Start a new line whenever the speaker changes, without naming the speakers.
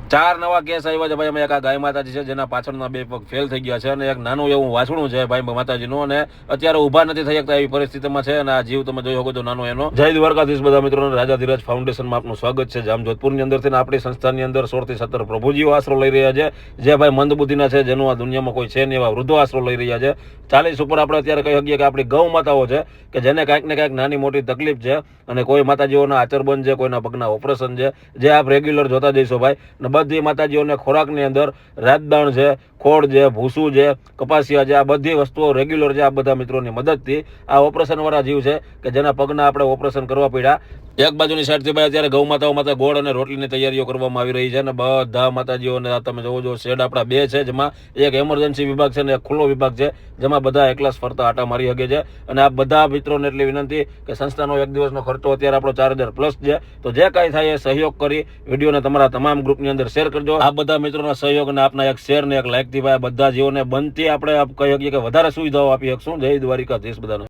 ચાર નવા કેસ આવ્યા છે ભાઈ. અમે એક આ ગાય માતાજી છે જેના પાછળના બે પગ ફેલ થઈ ગયા છે અને એક નાનું એવું વાછણું છે ભાઈ માતાજીનું, અને અત્યારે ઊભા નથી થઈ શકતા એવી પરિસ્થિતિમાં છે. અને આ જીવ તમે જોઈ શકો છો નાનો એનો. જય દ્વારકાધીશ બધા મિત્રોને. રાજા ધીરજ ફાઉન્ડેશનમાં આપનું સ્વાગત છે. જામ જોધપુરની અંદરથી આપણી સંસ્થાની અંદર 16 થી 17 પ્રભુજીઓ આશરો લઈ રહ્યા છે, જે ભાઈ મંદબુદ્ધિના છે, જેનું આ દુનિયામાં કોઈ છે નહીં એવા વૃદ્ધો આશરો લઈ રહ્યા છે. 40 ઉપર આપણે અત્યારે કહી શકીએ કે આપણી ગૌ માતાઓ છે કે જેને કાંઈક ને કાંઈક નાની મોટી તકલીફ છે, અને કોઈ માતાજીઓના આચરબંધ છે, કોઈના પગના ઓપરેશન છે, જે આપ રેગ્યુલર જોતા જઈશો ભાઈ. ને બધી માતાજીઓને ખોરાકની અંદર રાજદાણ છે, ખોળ છે, ભૂસું છે, કપાસિયા છે, આ બધી વસ્તુઓ રેગ્યુલર છે. આ બધા મિત્રોની મદદથી આ ઓપરેશન વાળા જીવ છે કે જેના પગના આપણે ઓપરેશન કરવા પડ્યા. એક બાજુની સાઈડથી ભાઈ અત્યારે ગૌ માતાઓ માટે ગોળ અને રોટલીની તૈયારીઓ કરવામાં આવી રહી છે. અને બધા માતાજીઓને તમે જોવો છો શેડ આપણા બે છે, જેમાં એક એમરજન્સી વિભાગ છે અને એક ખુલ્લો વિભાગ છે, જેમાં બધા એકલા ફરતા આટા મારી શકે છે. અને આ બધા મિત્રોને એટલી વિનંતી કે સંસ્થાનો એક દિવસનો ખર્ચો અત્યારે આપણો 4000 પ્લસ છે. તો જે કાંઈ થાય એ સહયોગ કરી વિડીયોને તમારા તમામ ગ્રુપની અંદર શેર કરજો. આ બધા મિત્રોના સહયોગ અને આપના એક શેર ને એક લાઈક થી ભાઈ બધા જીવોને બનતી આપણે કહી શકીએ કે વધારે સુવિધાઓ આપી શકશું. જય દ્વારિકાધીશ બધાને.